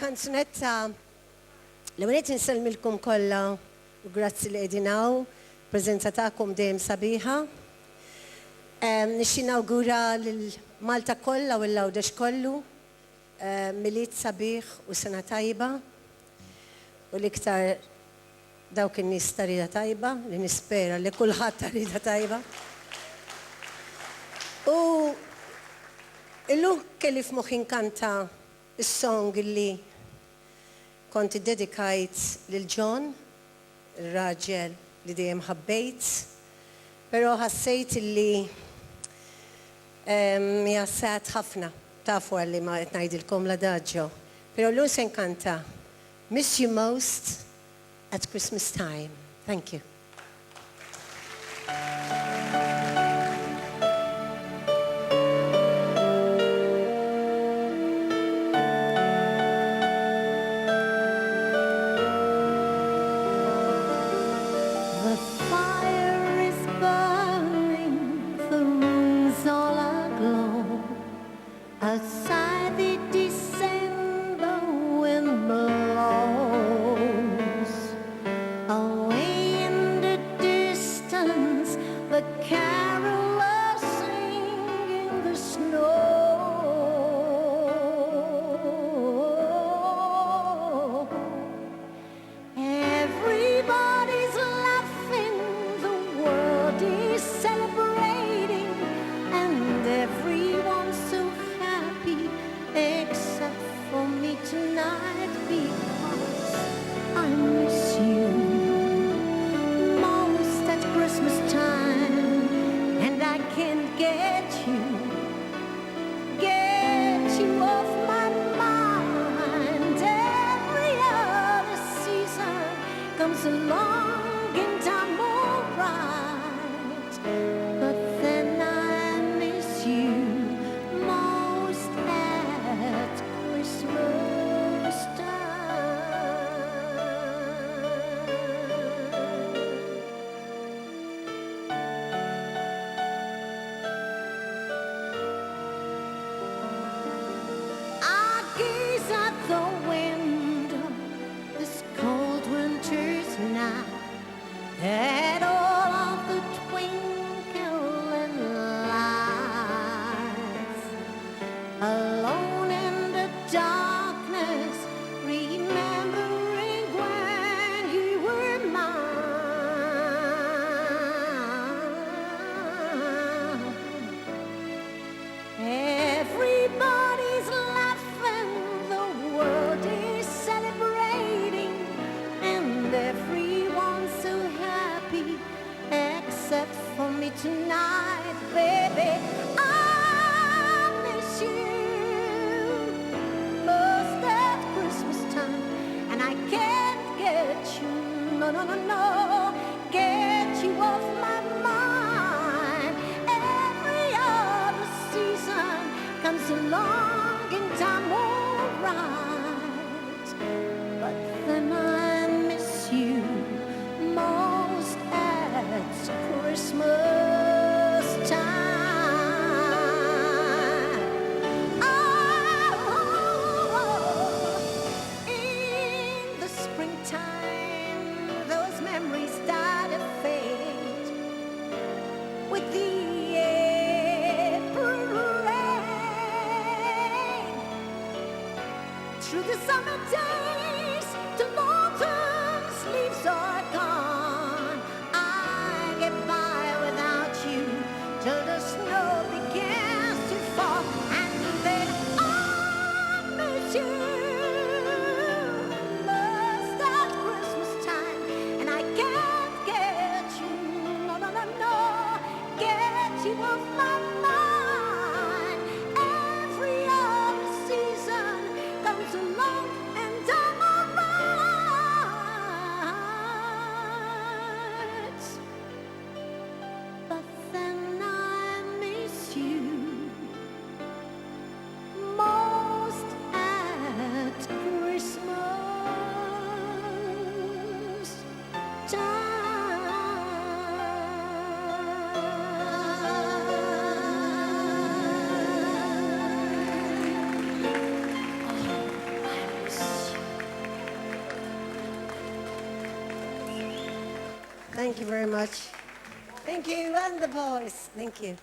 kanzunetta li għunet nselmilkom kolla u grazzi li għedinaw, prezenza ta'kom dejjem sabiħa. Nixi nawgura l-Malta kolla u l-Lawdex kollu, miliet sabiħ u sena tajba u l-iktar dawk in-nies ta' rida tajba, li nispera li kulħadd ta' rida tajba. U illum kelli f'moħħi nkanta is-song li konti dedikajt lil John, il-raġel li dejjem ħabbejt, però ħassejt li jassat ħafna tafu għalli ma qed ngħidilkom l-adaġġo. Però llum se nkanta Miss You Most at Christmas Time. Thank you. The fire is burning, the room's all aglow. Outside the December wind blows. Away in the distance, the carolers sing in the snow. Everybody's laughing, the world is celebrating, and everyone's so happy except for me tonight, because I miss you most at Christmas time, and I can't get you off my mind. Every other season comes along and I'm alright, but then I miss you most at Christmas time. I gaze at the window this cold winter's night, at all of the twinkling lights, alone in the darkness, remembering when you were mine. Everybody's laughing, the world is celebrating, and everyone's so happy except for me tonight, baby. I miss you most at Christmas time, and I can't get you, no, get you off my mind. Every other season comes along and I'm alright, but then I miss you most at Christmas time. Oh, in the springtime, those memories start to fade with the April rain. Through the summer days till autumn's leaves are gone, I get by without you till the snow begins to fall, and then I miss you most at Christmas time, and I can't get you, no, get you off my mind. Every other season comes along and I'm alright. Thank you very much. Thank you, and the boys. Thank you.